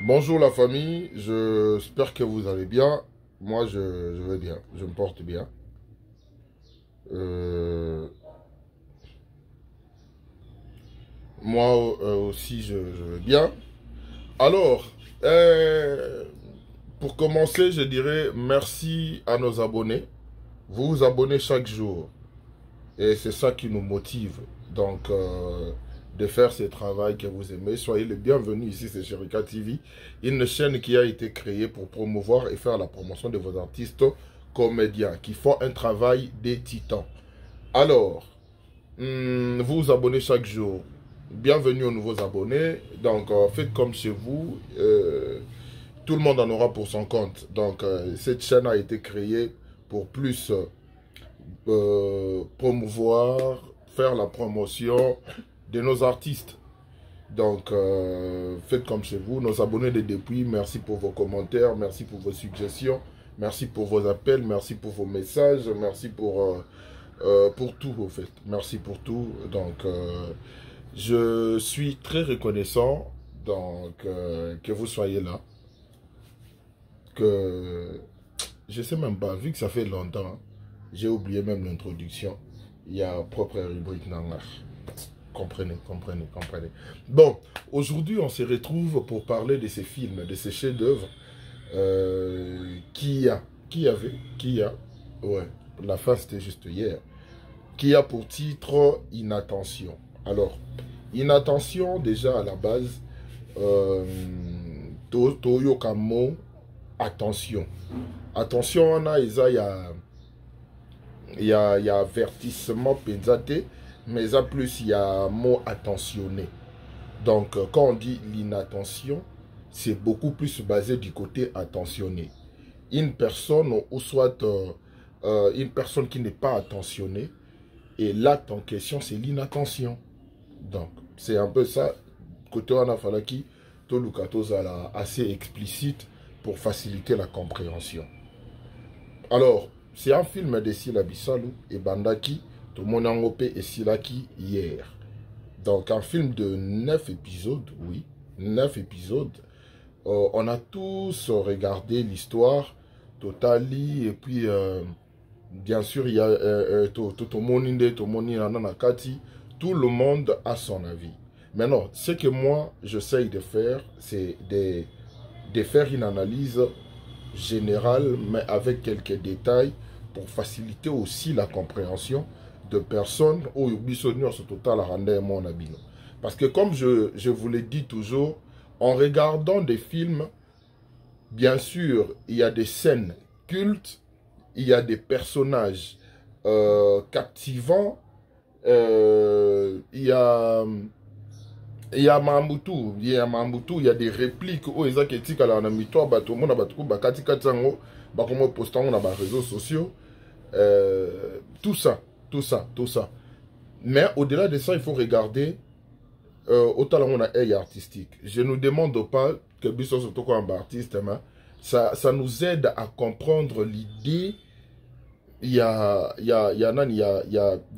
Bonjour la famille, j'espère que vous allez bien. Moi je vais bien, je me porte bien. Euh, moi aussi je vais bien. Alors, pour commencer, je dirais merci à nos abonnés. Vous vous abonnez chaque jour et c'est ça qui nous motive. Donc, de faire ce travail que vous aimez. Soyez les bienvenus ici, c'est Sherika TV, une chaîne qui a été créée pour promouvoir et faire la promotion de vos artistes comédiens qui font un travail des titans. Alors, vous vous abonnez chaque jour. Bienvenue aux nouveaux abonnés. Donc, faites comme chez vous. Tout le monde en aura pour son compte. Donc, cette chaîne a été créée pour plus promouvoir, faire la promotion de nos artistes. Donc, faites comme chez vous. Nos abonnés de depuis, merci pour vos commentaires, merci pour vos suggestions, merci pour vos appels, merci pour vos messages, merci pour tout, au fait. Merci pour tout. Donc, je suis très reconnaissant donc, que vous soyez là. Que je sais même pas, vu que ça fait longtemps, j'ai oublié même l'introduction. Il y a propre rubrique Nangar. Comprenez, comprenez, comprenez. Bon, aujourd'hui, on se retrouve pour parler de ces films, de ces chefs-d'œuvre qui a, ouais, la fin c'était juste hier, qui a pour titre Inattention. Alors, Inattention, déjà à la base, Toyo Kamo, attention. Attention, on a, il y a avertissement pensate, mais en plus, il y a mot attentionné. Donc, quand on dit l'inattention, c'est beaucoup plus basé du côté attentionné. Une personne, ou soit une personne qui n'est pas attentionnée, et l'acte en question, c'est l'inattention. Donc, c'est un peu ça, côté Anafalaki, Tolukato assez explicite pour faciliter la compréhension. Alors, c'est un film de Sila Bissalou et Bandaki, Tomonangope et Silaki hier. Donc, un film de 9 épisodes, oui, 9 épisodes. On a tous regardé l'histoire, Totali, et puis, bien sûr, il y a Totomoninde, Tomoninanakati, tout le monde a son avis. Maintenant, ce que moi, j'essaye de faire, c'est de faire une analyse générale, mais avec quelques détails pour faciliter aussi la compréhension de personnes au bisogno sur total à mon abino. Parce que comme je vous l'ai dit toujours, en regardant des films, bien sûr, il y a des scènes cultes, il y a des personnages captivants, il y a Mambutu, il y a des répliques où ils ont été à la mito, tout le monde a battu, bakati katsango, bakomo postant dans les réseaux sociaux, tout ça, tout ça, tout ça. Mais au-delà de ça, il faut regarder autant on a œil artistique. Je ne nous demande pas que Bisson surtout comme artiste, mais ça nous aide à comprendre l'idée. Il y a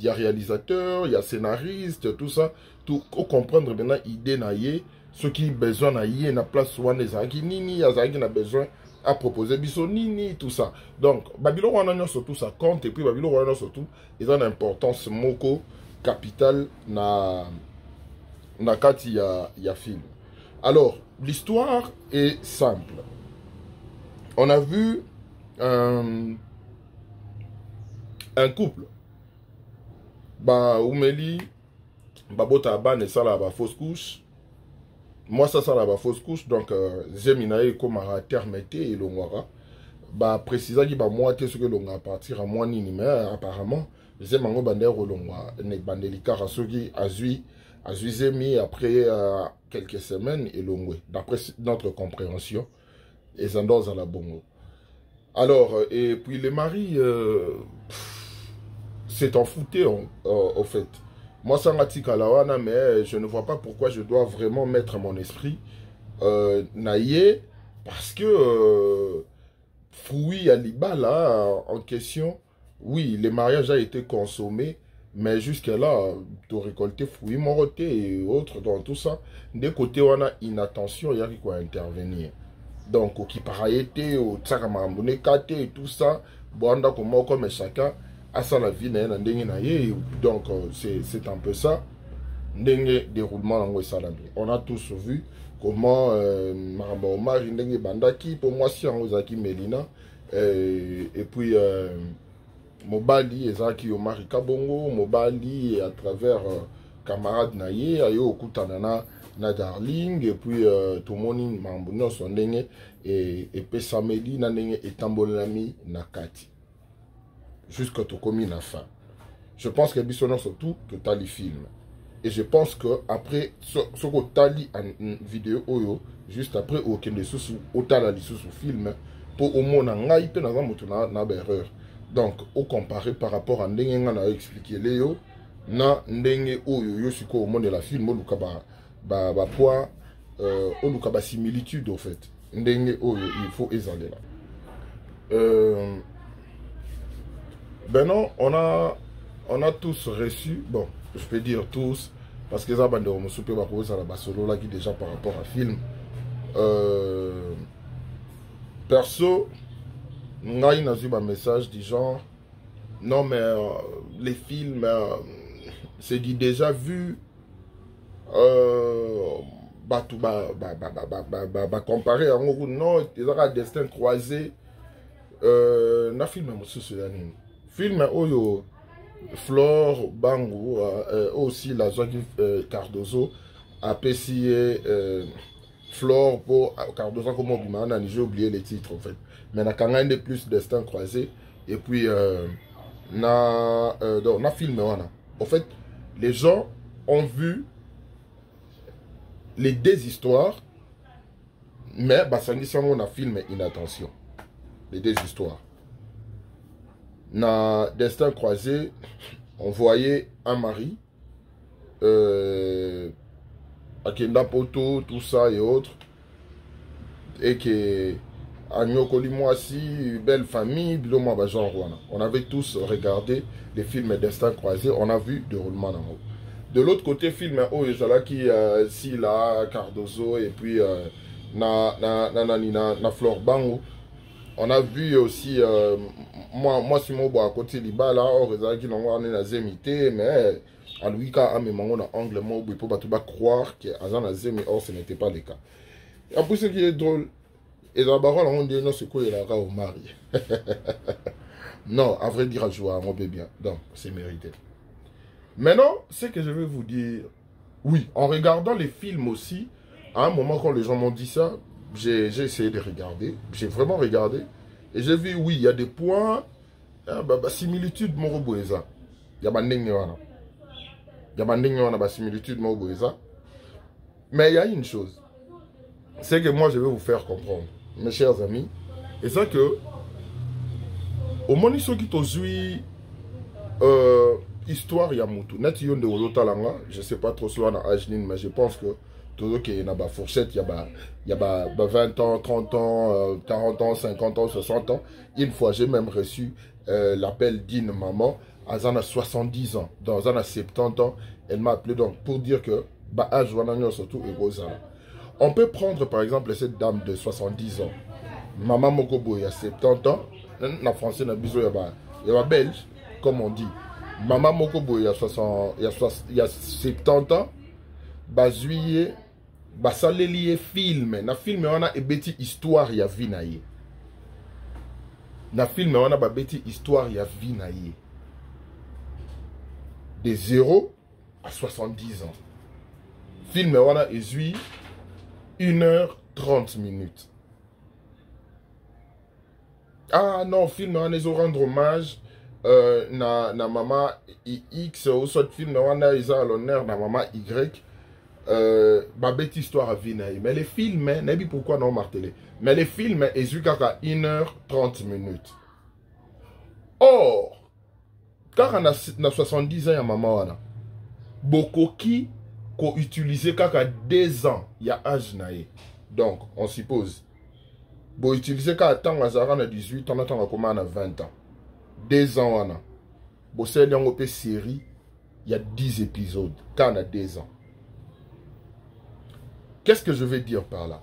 réalisateur, il y a scénariste, tout ça. Tout comprendre maintenant l'idée naïe, ce qui besoin naïe, na place soit les nini, azaki na besoin à proposer biso nini, tout ça. Donc, Babylon wana surtout ça compte et puis Babylon wana surtout, ils ont une importance moko capitale na kati ya film. Alors, l'histoire est simple. On a vu un couple, Oumeli, Babota Ban et ça là, fausse couche. Moi, ça là, fausse couche. Donc, Zeminae, comme à termete et l'ongwara. Précisa qui moi, ce que l'on a partir à moi, ni mais apparemment, Zemango Bander ou l'ongwa, ne bandelika rasogi, azui Zemi après quelques semaines et l'ongwe. D'après notre compréhension, et Zandos à la bongo. Alors, et puis les maris, c'est en fouté, au fait. Moi, ça m'a dit Kalawana, mais je ne vois pas pourquoi je dois vraiment mettre mon esprit naïe, parce que fruit à l'Iba, là, en question, oui, le mariage a été consommé, Mais jusque-là, tu récolter fruits morotés et autres, dans tout ça. Des côtés, on a inattention, il y a quoi intervenir. Donc, au qui paraît, au tsakamambone, kate et tout ça, bon, comme chacun a ça la vie, donc c'est un peu ça. Déroulement on a tous vu comment Maramba Omar Bandaki, pour moi, si on a Melina, et puis Mobali, Ezaki Omar Kabongo, Mobali à travers camarade Naye, Ayo Okutanana, na Darling, et puis tout le monde Mambuno son dengue, et Pesamedi, Nanenge et Tambolami Nakati. Jusqu'à tout commis la fin. Je pense que Bissonon surtout que tu as les films. Et je pense que après ce que tu as lu en vidéo, juste après, aucun des sous, autant la sous film, pour au moins en aïe, peut na erreur. Donc, au comparé par rapport à Ndenge, on a expliqué Léo, na Ndenge, yo, si au monde de la film, ba point, au ba similitude, au fait. Ndenge, il faut exaler là. Ben non, on a tous reçu, bon, je peux dire tous, parce que ça va de souper à la basolo là qui déjà par rapport à film. Perso, on a eu un message du genre, non mais les films, c'est dit déjà vu, comparé à non, il y a un destin croisé, na film film oyo Flore Bango aussi la Joaquin Cardozo a apprécié Flore pour Cardozo comme j'ai oublié les titres en fait, mais na quand même plus destin croisé et puis na film en fait les gens ont vu les deux histoires, mais ça dit ça on a filmé inattention les deux histoires. Dans Destin croisé, on voyait un mari, Akenda Poto, tout ça et autres, et que Agno Kolimoisi, belle famille, Biloma Bajan Rwanda. On avait tous regardé les films Destin croisé, on a vu déroulement en haut. De l'autre côté, film Oyezala qui Sila, Cardozo, et puis na Flore Bango. On a vu aussi, moi, si moi, à côté du bas, là, on a dit qu'on a zémité, mais à lui, quand on a angle, moi, il faut pas croire qu'il y a un zémité, or, ce n'était pas le cas. Et en plus, ce qui est drôle, et dans la parole, on dit, non, c'est quoi, il y a au mari. Non, à vrai dire, à jouer, mon bébé, donc, c'est mérité. Maintenant, ce que je vais vous dire, oui, en regardant les films aussi, à un moment, quand les gens m'ont dit ça, j'ai essayé de regarder, j'ai vraiment regardé, et j'ai vu, oui, il y a des points, similitude, mon roboeza. Il y a des similitude, mon roboeza. Mais il y a une chose, c'est que moi, je vais vous faire comprendre, mes chers amis, et c'est que, au moment où ils ont histoire, il y a Moutou. Net, il y a je ne sais pas trop cela dans Ajnin, mais je pense que tout qu'il y a une fourchette, il y a 20 ans, 30 ans, 40 ans, 50 ans, 60 ans. Une fois, j'ai même reçu l'appel d'une maman, à 70 ans, dans 70 ans, elle m'a appelé donc pour dire que surtout on peut prendre par exemple cette dame de 70 ans, maman Mokobo, il y a 70 ans, en français, il y a belge, comme on dit. Maman Mokobo, il y a 70 ans, juillet. Ça lié film na film on a beti histoire ya vie na ye na film on a beti histoire ya vie na ye de 0 à 70 ans film on a 1h30. Ah non, film on a rendre hommage na maman X ou soit film on a ils a l'honneur na maman Y. Ma bête histoire à vie, mais les films, n'est pas pourquoi non martelé. Mais les films, ils ont 1h30. Or, quand on a 70 ans, il y a maman, beaucoup qui ont utilisé 2 ans, il y a âge. Donc, on suppose, bon, utiliser quand on a 18 ans, on a 20 ans. 2 ans, on a. Bon, c'est une série il y a 10 épisodes, quand on a 2 ans. Qu'est-ce que je vais dire par là?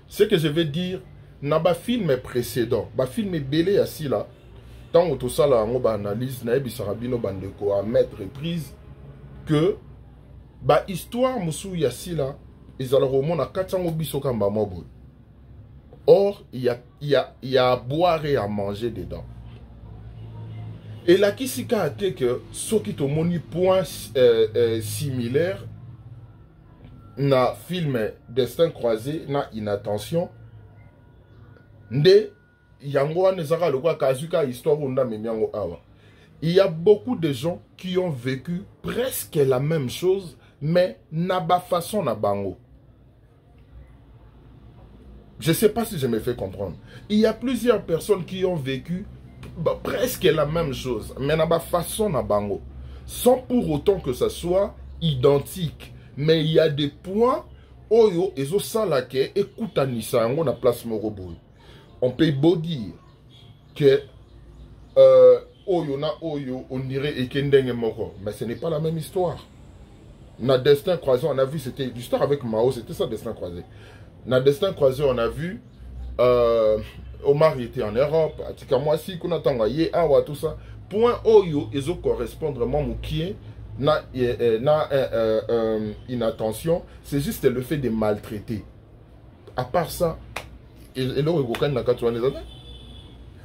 Ce que je vais dire, dans le film précédent, le film est belé assis là, tant que tout ça, on va analyse, on va mettre prise que ba histoire musu yasi là, ils allaient remonter à 400 biso kamba mobo. Or, il y a à boire et à manger dedans. Et là, qui s'y a été que ce qui te moni point similaire na film Destin croisé, na inattention, nde yango nezaka le quoi kazuka histoire onda memiango awa. Il y a beaucoup de gens qui ont vécu presque la même chose, mais na ba façon na bango. Je ne sais pas si je me fais comprendre. Il y a plusieurs personnes qui ont vécu presque la même chose, mais na ba façon na bango, sans pour autant que ça soit identique. Mais il y a des points oyo ezo salake ekutanisa yango na place moroboy. On peut beau dire que oyo na oyo on dirait ekendenge moko, mais ce n'est pas la même histoire. Na Destin croisé, on a vu, c'était l'histoire avec Mao, c'était ça Destin croisé. Na Destin croisé, on a vu Omar était en Europe, atika mwasi kuna tanga ye awa tout ça. Point oyo ezo correspondre mo mukie na inattention, c'est juste le fait de maltraiter. À part ça, et le regokan na katouane zane.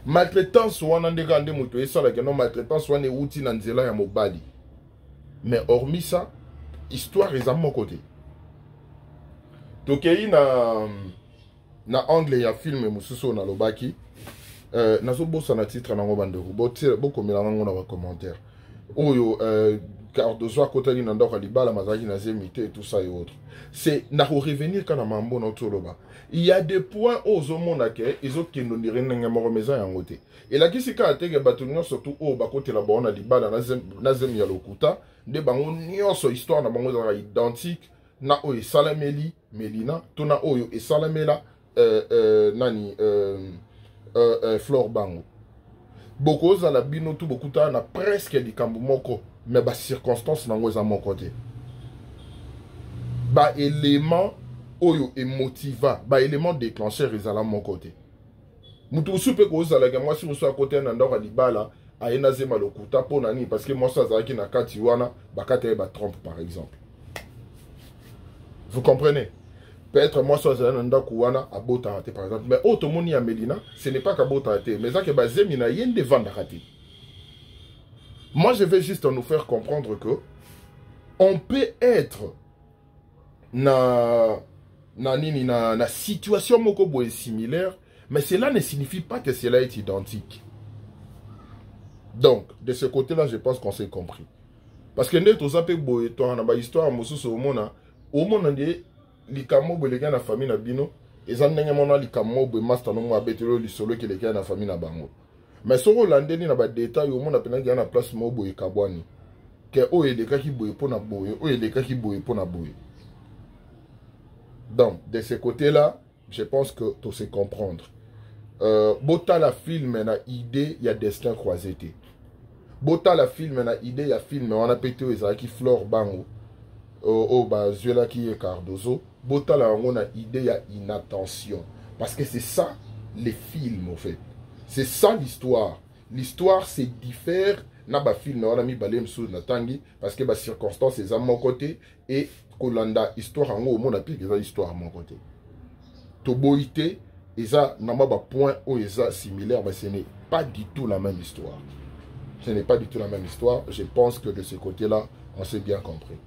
Maltraitance wana ndegande muto esala que non maltraitance wana outi na nzela ya mobali. Mais hormis ça, histoire est à mon côté. Donc na anglais ya film mususo na lobaki nazo bossa na titre na ngobande boko milanga ngona ba commentaire. Oyo Cardozo kotali na ndoko libala mazaki na zemité et tout ça et autres. C'est na revenir quand na mambo na toloba. Il y a des points aux homona ke ezo kendo ndire nga moromeza yangote. Et la kisika atege batunyo surtout o bakote la bona libala na zem ya lokuta de bango nyonso histoire na bango za identique na oyo salameli Melina tona oyo e salamela nani Flore Bango. Beaucoup za la bino tout beaucoup na presque likambo moko mais ba circonstance nango za mon côté. Ba élément oyo émotiva, ba élément déclencheur ezala mon côté. Mutu supe ko za la moi si on soit à côté na ndora libala aena zema lokuta po nani parce que moi ça zaki na kati wana bakate ba trompe par exemple. Vous comprenez? Peut-être moi soit un ndako wana abota raté par exemple, mais automoni à Melina, ce n'est pas qu'abota raté, mais ça que bazemi na yen de vendre raté. Moi je vais juste nous faire comprendre que on peut être na situation moko boye similaire, mais cela ne signifie pas que cela est identique. Donc de ce côté-là, je pense qu'on s'est compris. Parce que nous tous appelés boye toi na ba histoire mosusu au monde de likamo boye les gars na famille na bino, ezan ndenge mona likamo boye master no mo abetelo lisolo ke les gars na famille na bango. Mais sur Hollande ni na ba détail au monde apena gars na place mo boye kabwani. Que o eleka ki boye pona boye, o eleka ki boye pona boye. Donc, de ce côté-là, je pense que tout se comprendre. Bota la film na idée, il y a destin croisé. Bota la film na idée, il y a film, on a pété aux qui Flore Bango, Zuela qui est Cardozo. Bota la on a idée, il y a inattention. Parce que c'est ça, les films, en fait. C'est ça l'histoire. L'histoire, c'est diffère. Na ba film, on a mis balem sous natangi, parce que ba circonstances, c'est à mon côté, et Kolanda, histoire en haut, mon appli, c'est histoire à mon côté. Toboïté, et ça, n'a pas point où est similaire, mais ce n'est pas du tout la même histoire. Ce n'est pas du tout la même histoire. Je pense que de ce côté-là, on s'est bien compris.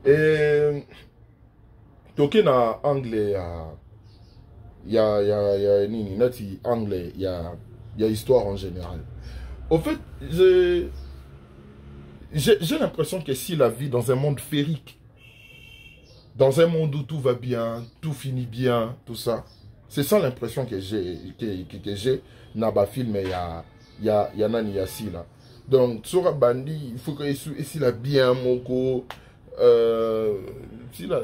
Et toké na anglais, il y a anglais, il y a histoire en général. Au fait, j'ai l'impression que si la vie dans un monde féerique, dans un monde où tout va bien, tout finit bien, tout ça, c'est ça l'impression que j'ai, dans le film, il y a Nani Yassi là. Donc, sur Bandi, il faut que ici là bien, Moko,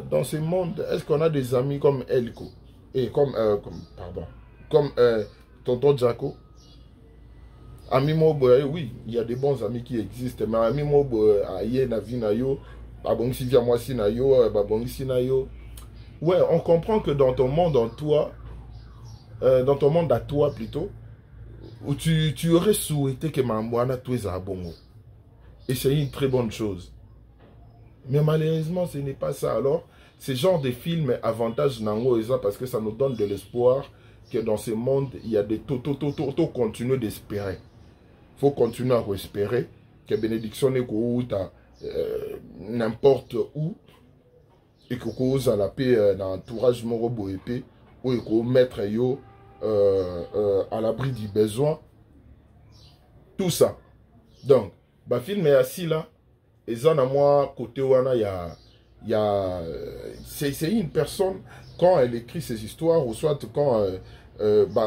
dans ce monde, est-ce qu'on a des amis comme Elko, et comme Tonton Jaco? Ami Mobo, oui, il y a des bons amis qui existent, mais Ami Mobo, aïe, na vie na yo, babongsi via moi si na yo, babongsi na yo. Ouais, on comprend que dans ton monde en toi, dans ton monde à toi plutôt, où tu aurais souhaité que Mamboana soit bongo. Et c'est une très bonne chose. Mais malheureusement, ce n'est pas ça. Alors, ce genre de film, avantage nango et ça, parce que ça nous donne de l'espoir que dans ce monde, il y a des tout continuer d'espérer. Il faut continuer à espérer que bénédiction n'est qu'au n'importe où et que cause à la paix dans l'entourage morobo épée ou que mettre yo à l'abri du besoin. Tout ça. Donc, le film est assis là. Et ça, à moi, côté Wana, c'est une personne, quand elle écrit ses histoires, ou soit quand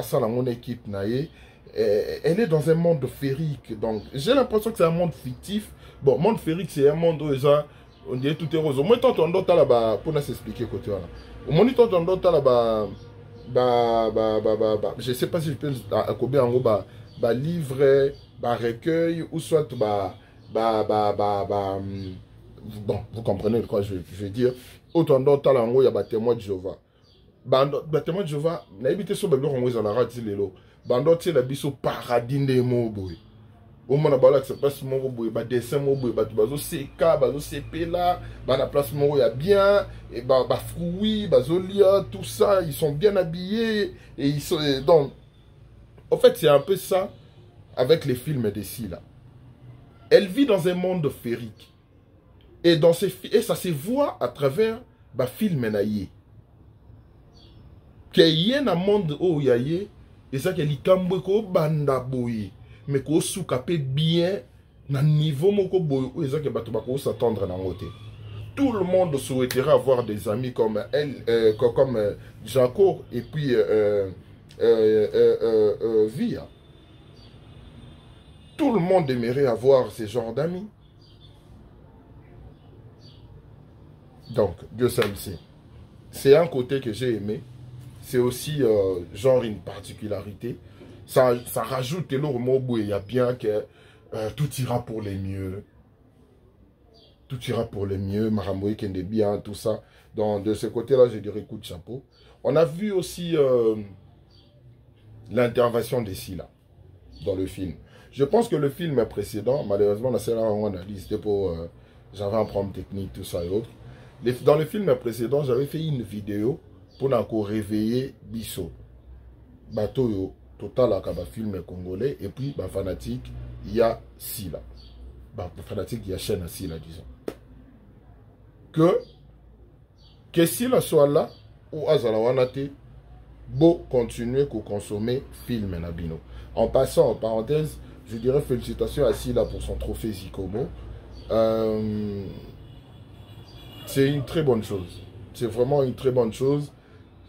ça, dans mon équipe, elle est dans un monde féerique. Donc, j'ai l'impression que c'est un monde fictif. Bon, monde féerique, c'est un monde où on dirait tout est rose. Au moins, tant on doit là-bas, pour nous expliquer côté Wana. Au moins, tant on doit là-bas, je ne sais pas si je peux combien en gros, livre, recueil, ou soit, bon, vous comprenez de quoi je veux dire. Autant d'autres il y a des témoins de Jéhovah. Les témoins de Jéhovah, n'a évité sur le bureau, on a raté les lots. Bando, c'est la biso paradis des mots, boy. Au moins, on a que ça passe mon boy, dessin mon boy, bazo seka, bazo CP là, la place mon il y a bien, et fruits, bazolia, tout ça, ils sont bien habillés, et ils sont, donc, en fait, c'est un peu ça avec les films d'ici là. Elle vit dans un monde féerique. Et, et ça se voit à travers le film naïe. Qu'il y a un monde où il y a et ça qu'il y a un banda boy mais qu'on soukape bien na niveau moko boy où ça que batubako s'attendre dans côté. Tout le monde souhaiterait avoir des amis comme elle, comme Jaco et puis Via. Tout le monde aimerait avoir ce genre d'amis. Donc, Dieu seul sait. C'est un côté que j'ai aimé. C'est aussi, genre, une particularité. Ça rajoute le mot, il y a bien que tout ira pour les mieux. Tout ira pour les mieux. Maramboui, Kende bien, tout ça. Donc, de ce côté-là, je dirais coup de chapeau. On a vu aussi l'intervention des Silla dans le film. Je pense que le film précédent, malheureusement, on a dit c'était pour... j'avais un problème technique, tout ça et autres. Dans le film précédent, j'avais fait une vidéo pour encore réveiller Bisso. Bateau, total, à film congolais. Et puis, fanatique, il y a Silla. Fanatique, il y a chaîne à Silla, disons. Que Silla soit là, ou Azalawanate, beau continuer à consommer film Nabino. En passant, en parenthèse, je dirais félicitations à Silla pour son trophée Zikomo. C'est une très bonne chose. C'est vraiment une très bonne chose.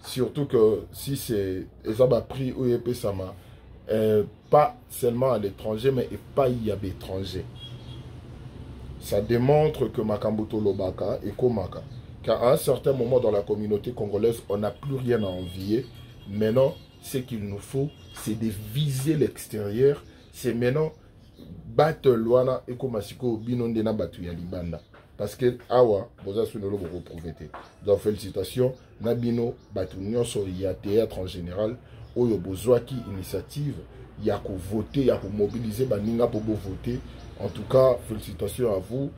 Surtout que si c'est... Ils ont pris OEP Sama. Pas seulement à l'étranger, mais pas il y a d'étrangers. Ça démontre que Makambuto Lobaka et Komaka. Qu'à un certain moment dans la communauté congolaise, on n'a plus rien à envier. Maintenant, ce qu'il nous faut, c'est de viser l'extérieur. C'est maintenant battre Luana et Komasiko Binondena Batuya Libanda. Parce que awa boza sunolo boko prouvété. Donc félicitations Nabino Batunion sur il y a théâtre en général oyo bozwaki initiative il y a qu'on voter, il y a qu'on mobiliser baninga pour voter. En tout cas, félicitations à vous.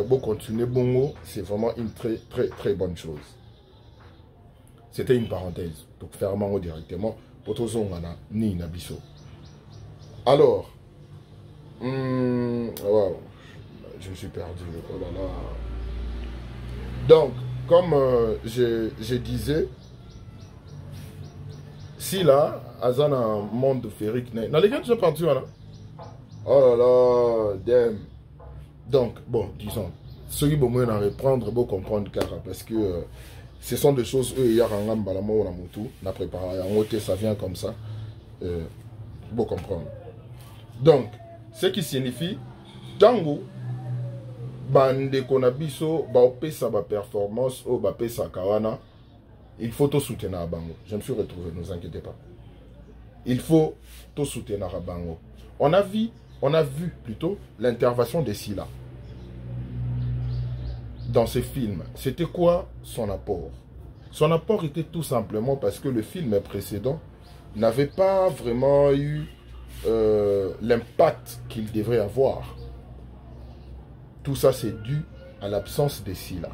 Bon continuer bongo, c'est vraiment une très bonne chose. C'était une parenthèse. Donc faire mango directement pour tous zongana ni nabiso. Alors wow. Je me suis perdu. Oh là là. Donc, comme je disais, si là, Azan a un monde féerique, dans les gars, je suis parti, voilà. Oh là là, damn. Donc, bon, disons, ceux qui vont me reprendre, vont comprendre car parce que ce sont des choses, eux, il y a un gamba, la mort, la moto, la préparation, ça vient comme ça. Vont comprendre. Donc, ce qui signifie, Tango, bande konabiso ba opesa ba performance ou ba pesa kawana, il faut tout soutenir à bango. Je me suis retrouvé, ne vous inquiétez pas. il faut tout soutenir à Bango. On a vu plutôt l'intervention de Sila dans ce film. C'était quoi son apport? Son apport était tout simplement parce que le film précédent n'avait pas vraiment eu l'impact qu'il devrait avoir. Tout ça, c'est dû à l'absence de Sila.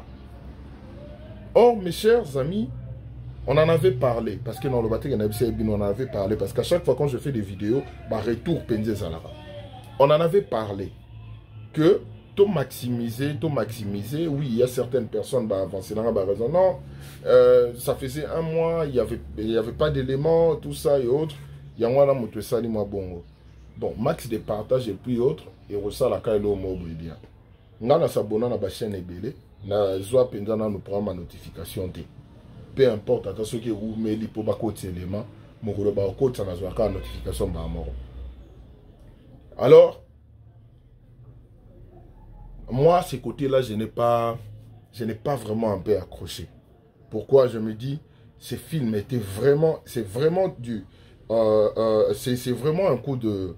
Or, mes chers amis, on en avait parlé, parce que dans le bâtiment, on en avait parlé, parce qu'à chaque fois quand je fais des vidéos, retour Penze Zalara. On en avait parlé que tout maximiser, oui, il y a certaines personnes qui avancent dans la raison. Non, ça faisait un mois, il n'y avait pas d'éléments, tout ça et autres. Il y a un mois, ça, bon. Bon, max de partage et puis autres, et ressort la caille au mot bien. Nous avons s'abonné à la chaîne Ebele, nous avons prendre ma notification. Peu importe, à ce que vous mettez pour côté élément, mon gros côté, ça n'a pas de notification. Alors, moi, ces côtés-là, je n'ai pas vraiment un peu accroché. Pourquoi je me dis, ce film était vraiment, c'est vraiment un coup de,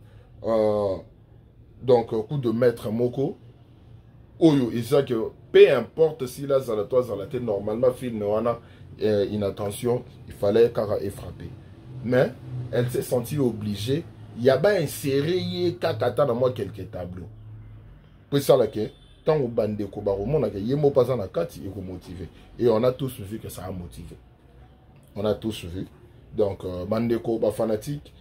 donc un coup de maître Moko. Oyo, et ça que peu importe si là, normalement, film une attention, il fallait qu'elle frapper. Mais elle s'est sentie obligée. Il y a bien inséré dans moi quelques tableaux. Puis ça là que tant au bandé ko baromo na que yemo pas na kati et motivé. Et on a tous vu que ça a motivé. On a tous vu. Donc bandé ko ba fanatique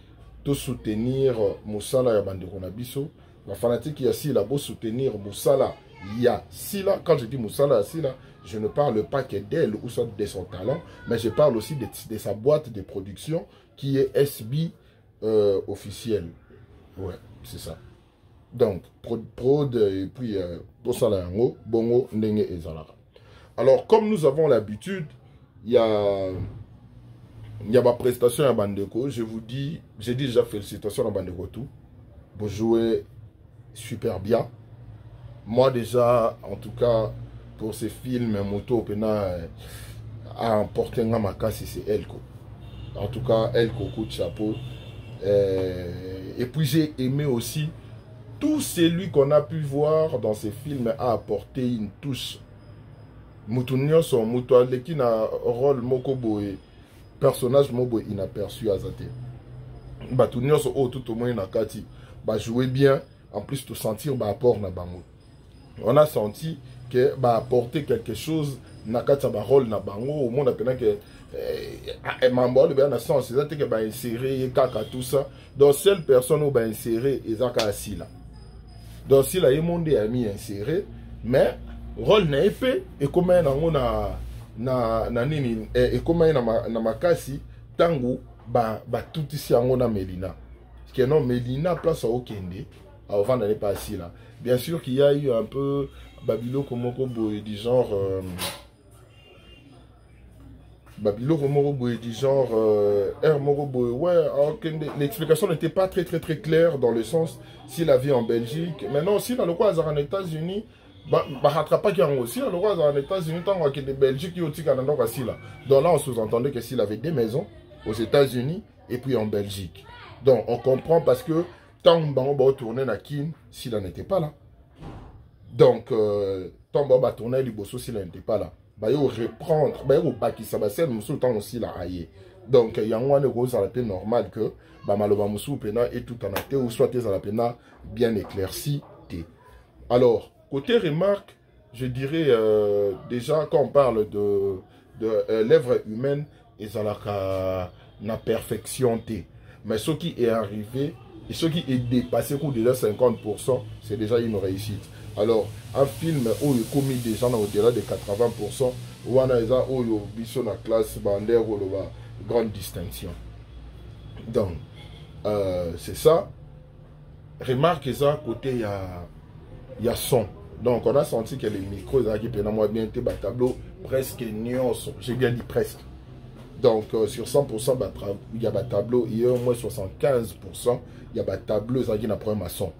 tous soutenir Moussala ya bandé ko na biso. La fanatique y a si la beau soutenir Moussala. Il y a Sila, quand je dis Moussala Sila, je ne parle pas que d'elle ou soit de son talent, mais je parle aussi de sa boîte de production qui est SB officiel. Ouais, c'est ça. Donc, prod et puis Moussala Yango, Bongo, Ndenge et Zalara. Alors, comme nous avons l'habitude, il y a ma prestation à Bandeko. Je vous dis, j'ai déjà félicitations à Bandeko tout. Vous jouez super bien. Moi déjà, en tout cas, pour ces films, Moto Pena a emporté ma casse, c'est elle. En tout cas, elle, coup de chapeau. Et puis j'ai aimé aussi, tout celui qu'on a pu voir dans ces films a apporté une touche. Moutounio son Moutoua, qui n'a rôle Mokobo et personnage Mobo inaperçu à Zate. Batounio son tout au moins na kati. Jouer bien, en plus de sentir apport na bango. On a senti que apporter quelque chose na kati ba rôle na bango au monde appena que mambo de bien sens c'est que insérer kaka tout ça donc seule personne où insérer ezaka asila donc si la monde a mis inséré mais rôle na épée et comme na nini et comme na makasi tango tout ici en na Melina parce que non Melina place au Kende avant d'aller pas assis là. Bien sûr qu'il y a eu un peu Babilo Komoko et du genre Babilo Komoko et du genre Morobo. Ouais, l'explication n'était pas très claire dans le sens s'il a vu en Belgique. Maintenant, si dans le cas en États-Unis, rattrape pas qu'il y a aussi dans le cas en États-Unis, tant qu'il y a des Belgiques qui ont aussi Canada aussi là. Donc là, on sous-entendait que s'il avait des maisons aux États-Unis et puis en Belgique. Donc on comprend parce que tant qu'on va tourner na Kin, s'il n'était pas là. Donc, tant qu'on va tourner Liboso, s'il n'était pas là. Il va reprendre, il va baki ça va ser musu tant aussi là aïe. Donc, il y a un rose à la peine normal que maloba musu pena et tout en athée ou soit à la pena bien éclairci. Alors, côté remarque, je dirais déjà quand on parle de l'œuvre humaine, et ça la perfection. Mais ce qui est arrivé, et ce qui est dépassé pour déjà 50%, c'est déjà une réussite. Alors, un film où il commis des gens au-delà de 80%, où on a la classe bandaire ou la grande distinction. Donc, c'est ça. Remarque ça, côté, il y a son. Donc, on a senti que les micros, qui peuvent bien été tableau presque nuance. J'ai bien dit presque. Donc, sur 100%, il y a un tableau, il y a au moins 75%, il y a un tableau qui n'a pas un son.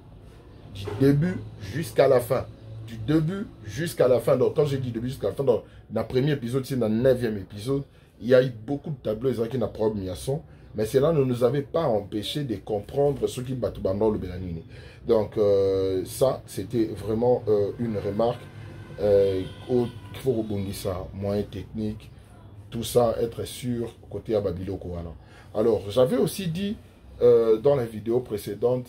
Du début jusqu'à la fin. Du début jusqu'à la fin. Donc, quand j'ai dit début jusqu'à la fin, dans le premier épisode, c'est dans le 9e épisode, il y a eu beaucoup de tableaux qui n'a pas un son. Mais cela ne nous avait pas empêché de comprendre ce qui battu dans le Bélanini. Donc, ça, c'était vraiment une remarque. Il faut rebondir ça, moyen technique, tout ça, être sûr, côté à Babiloko. Alors, j'avais aussi dit dans la vidéo précédente,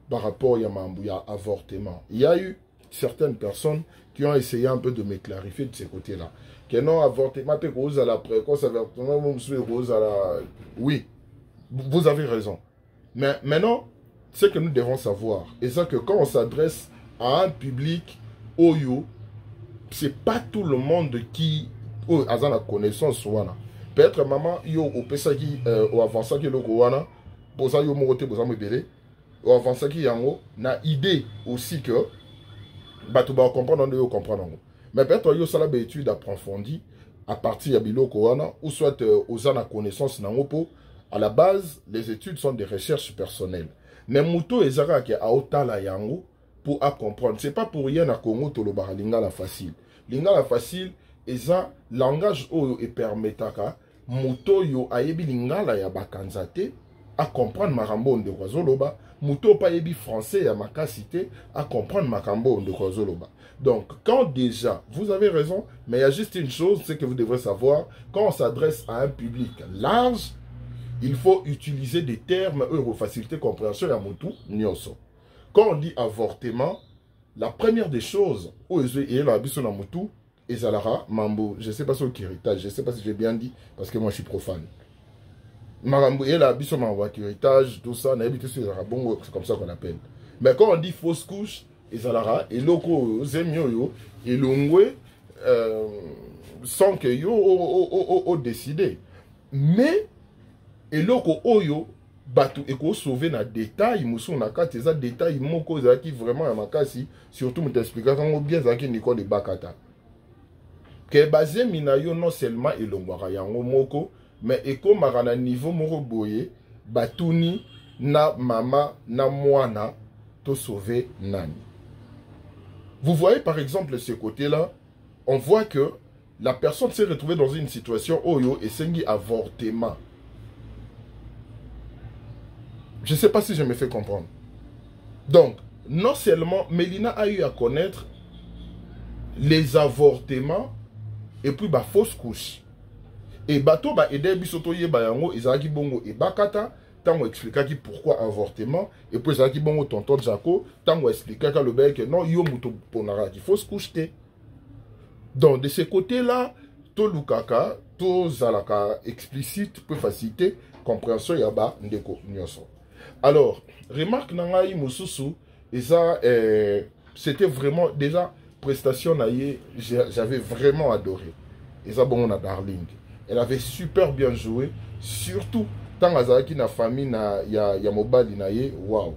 par rapport à avortement, il y a eu certaines personnes qui ont essayé un peu de me clarifier de ces côtés-là. Que non, avortement, rose à la précoce, avortement, rose à la... Oui, vous avez raison. Mais maintenant, ce que nous devons savoir, et c'est que quand on s'adresse à un public oyo, c'est pas tout le monde qui a la connaissance. Peut-être maman, yo, au pesa qui, au avançant qui est le Gowana, pour ça, yo, morote, pour ça, me belé, au avançant qui yango, na idée aussi que, bah, tu vas comprendre, yo, comprendre. Mais peut-être, yo, ça la étude approfondie, à partir de bilo Gowana, ou soit, aux ana connaissance, nangopo, à la base, les études sont des recherches personnelles. Mais Mouto et Zara qui a otala yango, pour à comprendre. C'est pas pour rien à Congo, to le bar, lingala facile. Lingala facile, et ça, langage oyo et permetaka, Mouto yo ayebi lingala ya bakanzate, à comprendre marambo de Kwazoloba, Mouto pa yebi français ya makasite, à comprendre marambo de Kwazoloba. Donc, quand déjà, vous avez raison, mais il y a juste une chose, c'est que vous devrez savoir, quand on s'adresse à un public large, il faut utiliser des termes pour faciliter compréhension à Moutou, Nyoso. Quand on dit avortement, la première des choses, où il y a la biso na Moutou, et Zalara, Mambo, je ne sais pas sur héritage, je ne sais pas si j'ai bien dit, parce que moi je suis profane. Mambo, il y a la biso na héritage, tout ça, c'est comme ça qu'on appelle. Mais quand on dit fausse couche, et Zalara, et loko, zemyo, et l'ongwe, sans que yo o décidé. Mais, et loko oyo, batu eko sauver na détail musu na kati za détail moko zaki vraiment ya makasi surtout me t'expliquer quand bien zaki Nicole de Bakata que basé minayo non seulement elongwaka yango moko mais eko marana niveau moko boye batuni na mama na mwana to sauver nani. Vous voyez par exemple ce côté-là, on voit que la personne s'est retrouvée dans une situation oyo et sengi avortement. Je ne sais pas si je me fais comprendre. Donc, non seulement Mélina a eu à connaître les avortements et puis bah fausse couche. Et bateau bah aider bisoto ye bayango ezaki bongo et bakata tango expliquer qui pourquoi avortement et puis ezaki bongo tonton Jaco tango expliquer que le bec non yo muto ponara qui fausse couche té. Donc de ce côté-là, to lukaka, to zalaka explicite peut faciliter compréhension yaba ndeko nyoso. Alors, remarque nangai mususu, et ça, c'était vraiment, déjà, prestation naïe, j'avais vraiment adoré. Et ça, bon, on a Darling. Elle avait super bien joué, surtout, tant Azaki na famille, ya mobali naïe, waouh.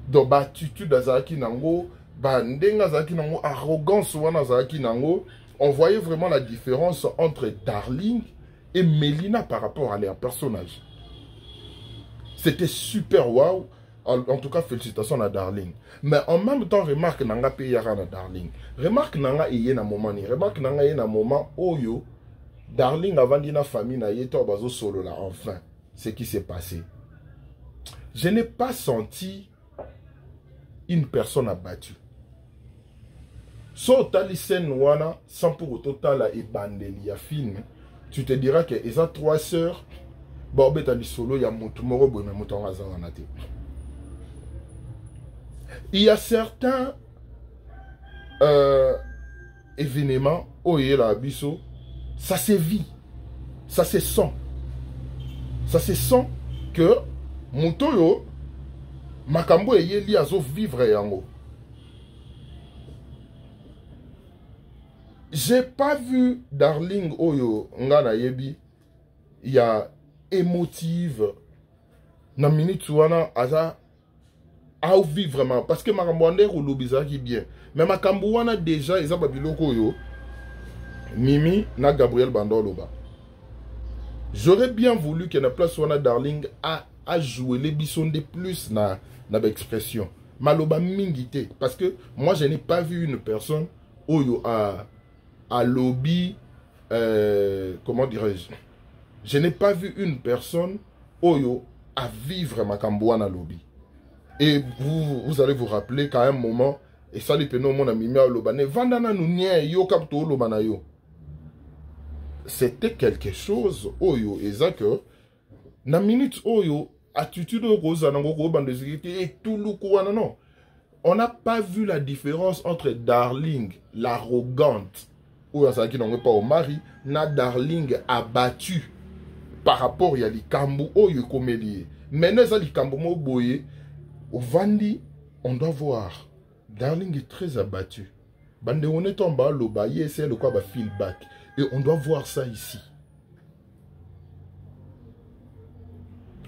Donc, bah, attitude Azaki nango, bah, ndenga Azaki nango, arrogance wana Azaki nango, on voyait vraiment la différence entre Darling et Mélina par rapport à leur personnage. C'était super wow. En tout cas, félicitations à Darling. Mais en même temps, remarque nanga pe yara na Darling. Remarque nanga iye na moment ni. Remarque nanga iye na moment oyo. Darling avant dina famille na yeto bazo solo là. Enfin, ce qui s'est passé. Je n'ai pas senti une personne abattue. So tali scène wana sans pour autant tala et bandeli ya film. Tu te diras que ils ont trois sœurs. Bon, solo, il y a certains événements où il y a la biso, ça se vit, ça se sent. Ça se sent que Moutoyo, Makambo et Yeli azo vivre yango. J'ai pas vu Darling Oyo Ngana Yebi, il y a émotive na minute wana aza a vivre vraiment parce que makambo ou lobisa qui bien mais makambo wana déjà ils ont babiloko yo Mimi na Gabriel Bandoloba. J'aurais bien voulu que na place wana Darling a joué les bisons de plus na expression maloba mingité parce que moi je n'ai pas vu une personne oyo a lobby comment dirais-je. Je n'ai pas vu une personne oyo à vivre Makambouana lobby. Et vous allez vous rappeler qu'à un moment, et ça lui pénot mon ami Lobane, Vandana nous nie yo kapto lobana yo. C'était quelque chose, oyo, et ça que, na minute oyo, attitude rosa nango bande et tout le non. On n'a pas vu la différence entre Darling, l'arrogante, ou ça qui n'en pas au mari, na Darling abattu par rapport à l'Ikambo oyo comédie. Maintenant, ça l'Ikambo mo boye. Au Vandi, on doit voir. Darling est très abattu. Bande on est en bas, le bas, c'est le quoi va feedback. Et on doit voir ça ici.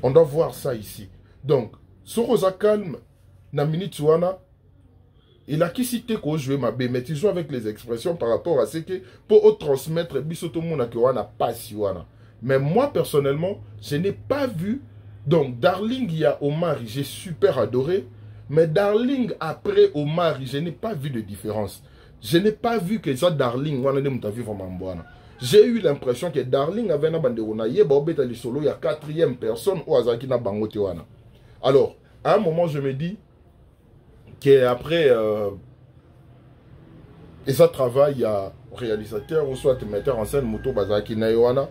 On doit voir ça ici. Donc, Sorosa calme, na minute wana, il a qui cité qu'on joue ma bé, mais tu joues avec les expressions par rapport à ce que pour transmettre bisoto mona que wana pas si wana. Mais moi personnellement, je n'ai pas vu. Donc, Darling, il y a Omar, j'ai super adoré. Mais Darling, après Omar, je n'ai pas vu de différence. Je n'ai pas vu que ça, Darling, j'ai eu l'impression que Darling avait une bande de solo, il y a quatrième personne au Azaki na bangote wana. Alors, à un moment, je me dis qu'après, et ça travaille, il y a réalisateur ou soit metteur en scène, Moto Bazaki na wana.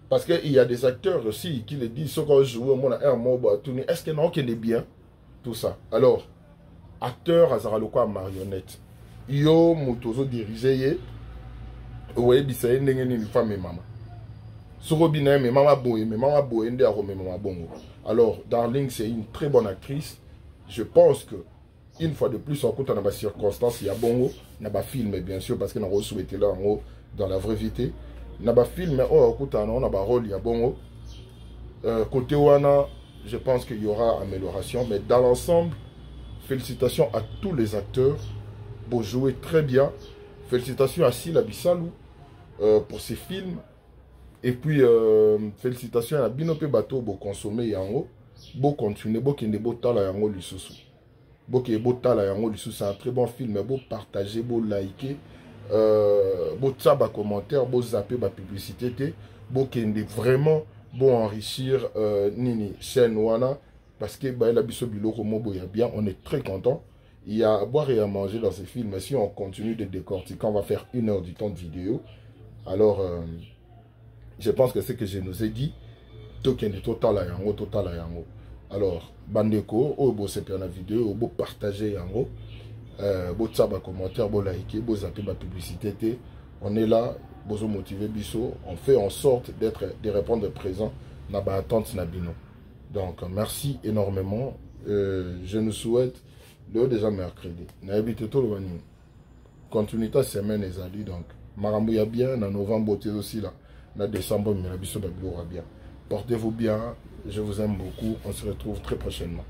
Parce qu'il y a des acteurs aussi qui le disent, ce qu'on joue, est-ce que non, qu'il est bien? Tout ça. Alors, acteur, Azaraloko marionnette. Yo, Motozo dirigé, ouais, bisaye, n'engeni femme et maman. Surobine, mais maman boye, ende a remé maman bongo. Alors, Darling, c'est une très bonne actrice. Je pense que, une fois de plus, en compte dans les circonstances, il y a bongo, il y a film, bien sûr, parce qu'on a reçu là en haut, dans la vraie vie. Naba film, oh, écoute, on a un rôle, il y a bon. Côté Wana, je pense qu'il y aura amélioration. Mais dans l'ensemble, félicitations à tous les acteurs pour jouer très bien. Félicitations à Sila Bissalou pour ses films. Et puis, félicitations à Binope Bateau pour consommer Yango. Pour continuer, pour qu'il y ait beau tala Yango Lissousou. Pour qu'il y ait beau tala Yango Lissousou, c'est un très bon film. Pour partager, pour liker. Bon taba commentaire, bon zapper ma publicité, bon kende vraiment bon enrichir nini chaîne wana parce que bah la biso biloko mobo ya bien, on est très content. Il y a à boire et à manger dans ces films. Si on continue de décortiquer, on va faire 1 heure du temps de vidéo. Alors je pense que c'est que je nous ai dit token total à yango, total à yango. Alors bandeko au beau c'est la vidéo, au beau partager yango. Beau commentaire, beau liker, beau zapper ma publicité. On est là, beau motiver biso. On fait en sorte de répondre présent dans la attente nabino. Donc merci énormément. Je nous souhaite le déjà mercredi. N'habitez tout le monde. Continuez ta semaine les alliés donc. Marambouya bien, en novembre aussi là. En décembre, mais la biso bien. Portez-vous bien. Je vous aime beaucoup. On se retrouve très prochainement.